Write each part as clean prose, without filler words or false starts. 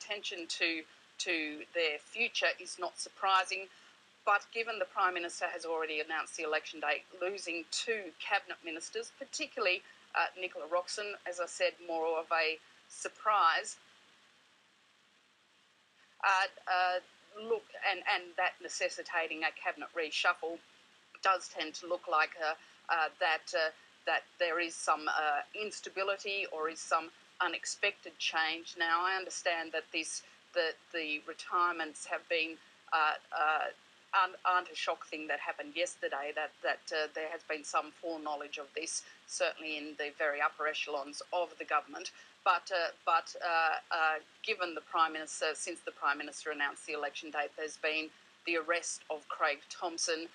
attention to their future is not surprising. But given the Prime Minister has already announced the election date, losing 2 cabinet ministers, particularly Nicola Roxon, as I said, more of a surprise. And that necessitating a cabinet reshuffle does tend to look like that there is some instability or is some unexpected change. Now, I understand that the retirements have been aren't a shock thing that happened yesterday, that there has been some foreknowledge of this, certainly in the very upper echelons of the government. But given the Prime Minister, since the Prime Minister announced the election date, there's been the arrest of Craig Thomson,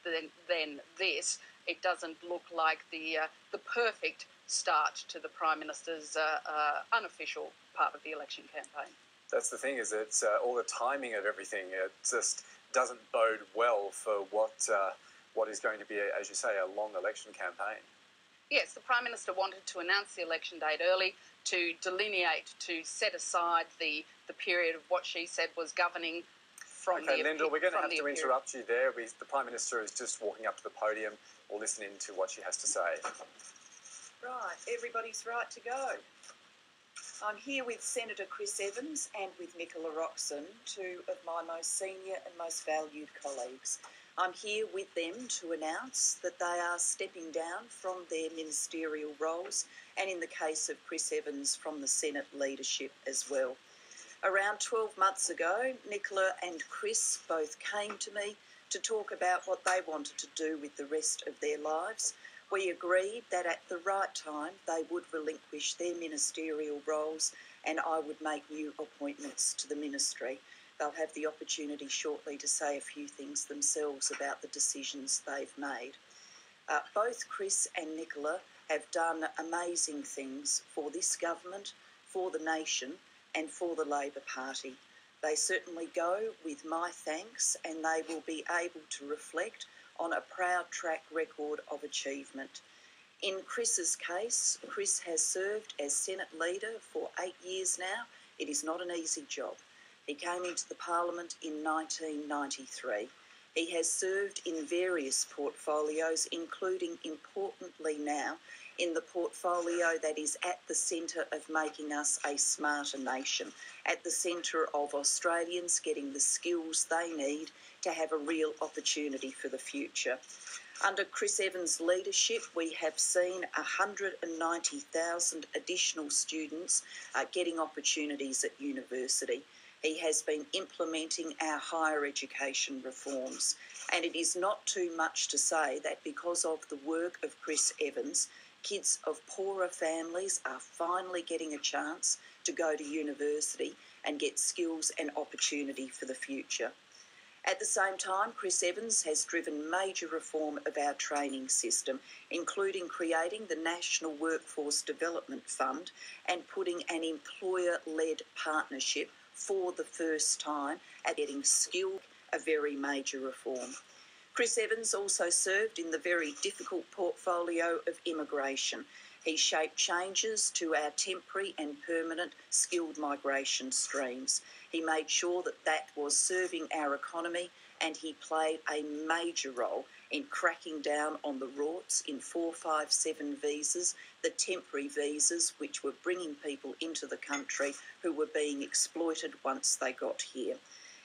then this, it doesn't look like the perfect start to the Prime Minister's unofficial part of the election campaign. That's the thing, is it's all the timing of everything. It just doesn't bode well for what is going to be, as you say, a long election campaign. Yes, the Prime Minister wanted to announce the election date early to delineate, to set aside the period of what she said was governing from the... Okay, Lyndall, we're going to have to interrupt you there. The Prime Minister is just walking up to the podium. We'll listen in to what she has to say. Right, everybody's right to go. I'm here with Senator Chris Evans and with Nicola Roxon, 2 of my most senior and most valued colleagues. I'm here with them to announce that they are stepping down from their ministerial roles, and in the case of Chris Evans, from the Senate leadership as well. Around 12 months ago, Nicola and Chris both came to me to talk about what they wanted to do with the rest of their lives. We agreed that at the right time they would relinquish their ministerial roles and I would make new appointments to the ministry. They'll have the opportunity shortly to say a few things themselves about the decisions they've made. Both Chris and Nicola have done amazing things for this government, for the nation and for the Labor Party. They certainly go with my thanks, and they will be able to reflect on a proud track record of achievement. In Chris's case, Chris has served as Senate leader for 8 years now. It is not an easy job. He came into the Parliament in 1993. He has served in various portfolios, including, importantly now, in the portfolio that is at the centre of making us a smarter nation, at the centre of Australians getting the skills they need to have a real opportunity for the future. Under Chris Evans' leadership, we have seen 190,000 additional students getting opportunities at university. He has been implementing our higher education reforms, and it is not too much to say that because of the work of Chris Evans, kids of poorer families are finally getting a chance to go to university and get skills and opportunity for the future. At the same time, Chris Evans has driven major reform of our training system, including creating the National Workforce Development Fund and putting an employer-led partnership for the first time at getting skilled, a very major reform. Chris Evans also served in the very difficult portfolio of immigration. He shaped changes to our temporary and permanent skilled migration streams. He made sure that that was serving our economy, and he played a major role in cracking down on the rorts in 457 visas, the temporary visas which were bringing people into the country who were being exploited once they got here.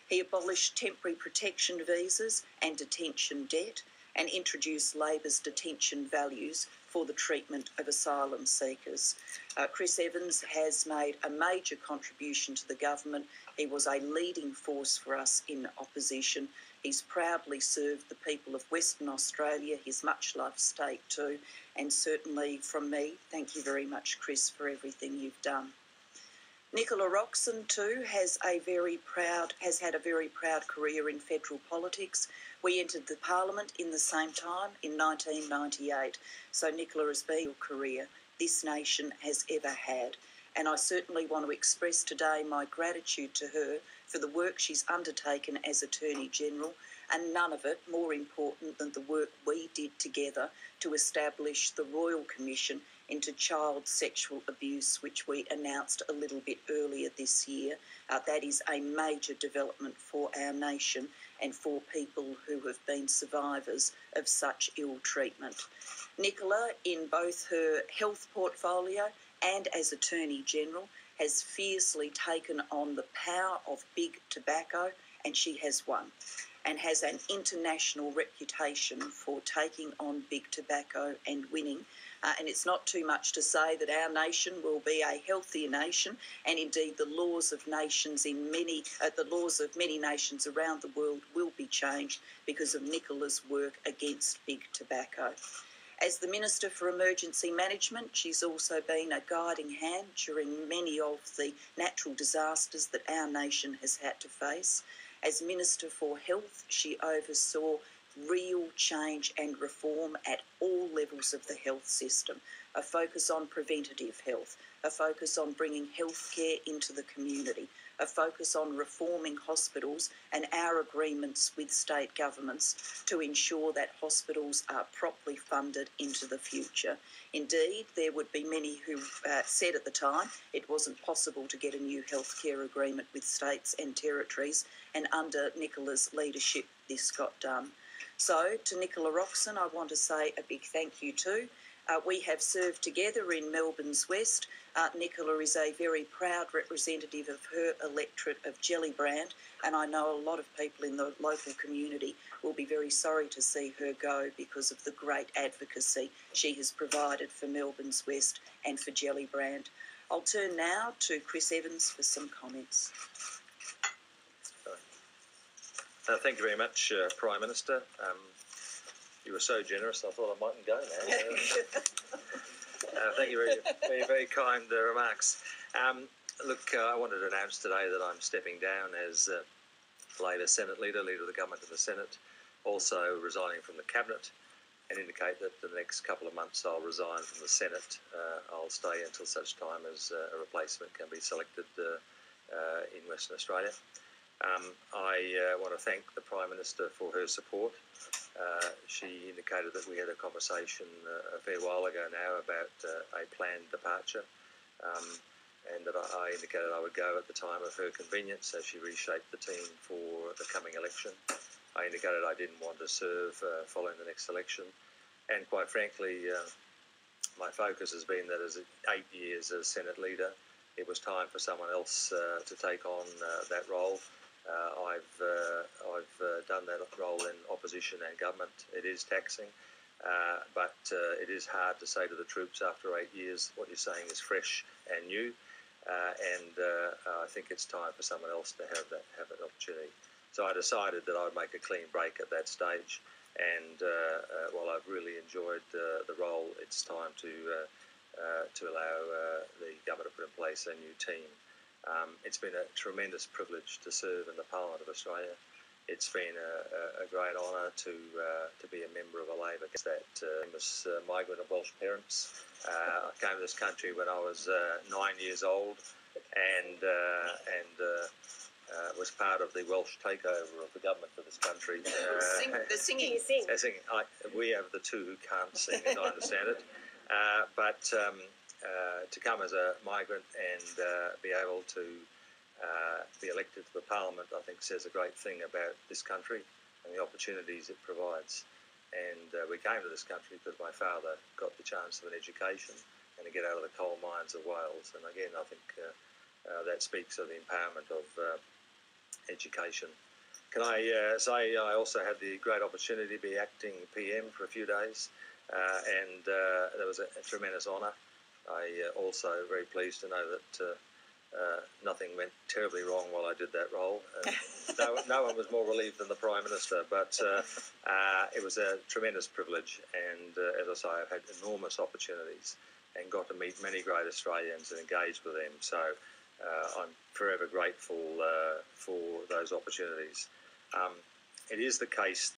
He abolished temporary protection visas and detention debt and introduced Labor's detention values for the treatment of asylum seekers. Chris Evans has made a major contribution to the government. He was a leading force for us in opposition. He's proudly served the people of Western Australia, his much-loved state too, and certainly from me, thank you very much, Chris, for everything you've done. Nicola Roxon too has had a very proud career in federal politics. We entered the Parliament in the same time, in 1998. So Nicola has been a career this nation has ever had. And I certainly want to express today my gratitude to her for the work she's undertaken as Attorney General, and none of it more important than the work we did together to establish the Royal Commission into child sexual abuse, which we announced a little bit earlier this year. That is a major development for our nation and for people who have been survivors of such ill treatment. Nicola, in both her health portfolio and as Attorney General, has fiercely taken on the power of big tobacco, and she has won, and has an international reputation for taking on big tobacco and winning. And it's not too much to say that our nation will be a healthier nation, and indeed the laws of nations the laws of many nations around the world will be changed because of Nicola's work against big tobacco. As the Minister for Emergency Management, she's also been a guiding hand during many of the natural disasters that our nation has had to face. As Minister for Health, she oversaw real change and reform at all levels of the health system, a focus on preventative health, a focus on bringing healthcare into the community, a focus on reforming hospitals and our agreements with state governments to ensure that hospitals are properly funded into the future. Indeed, there would be many who said at the time it wasn't possible to get a new healthcare agreement with states and territories, and under Nicola's leadership this got done. So to Nicola Roxon, I want to say a big thank you too. We have served together in Melbourne's West. Nicola is a very proud representative of her electorate of Gillard, and I know a lot of people in the local community will be very sorry to see her go because of the great advocacy she has provided for Melbourne's West and for Gillard. I'll turn now to Chris Evans for some comments. Thank you very much, Prime Minister. You were so generous, I thought I mightn't go now. Thank you very, very kind remarks. Look, I wanted to announce today that I'm stepping down as Labor Senate Leader of the Government of the Senate, also resigning from the Cabinet, and indicate that for the next couple of months I'll resign from the Senate. I'll stay until such time as a replacement can be selected in Western Australia. I want to thank the Prime Minister for her support. She indicated that we had a conversation a fair while ago now about a planned departure, and that I indicated I would go at the time of her convenience as she reshaped the team for the coming election. I indicated I didn't want to serve following the next election, and quite frankly, my focus has been that as 8 years as Senate Leader, it was time for someone else to take on that role. I've done that role in opposition and government. It is taxing, but it is hard to say to the troops after 8 years what you're saying is fresh and new, and I think it's time for someone else to have an opportunity. So I decided that I would make a clean break at that stage, and while I've really enjoyed the role, it's time to allow the government to put in place a new team. It's been a tremendous privilege to serve in the Parliament of Australia. It's been a great honour to be a member of a Labor that famous migrant of Welsh parents. I came to this country when I was 9 years old, and was part of the Welsh takeover of the government of this country. The singing. We have the two who can't sing, and I understand it. But to come as a migrant and be able to be elected to the Parliament, I think says a great thing about this country and the opportunities it provides. And we came to this country because my father got the chance of an education and to get out of the coal mines of Wales. And again, I think that speaks of the empowerment of education. Can I say I also had the great opportunity to be acting PM for a few days, and that was a tremendous honour. I also very pleased to know that nothing went terribly wrong while I did that role. No one was more relieved than the Prime Minister, but it was a tremendous privilege, and as I say, I've had enormous opportunities and got to meet many great Australians and engage with them. So I'm forever grateful for those opportunities. It is the case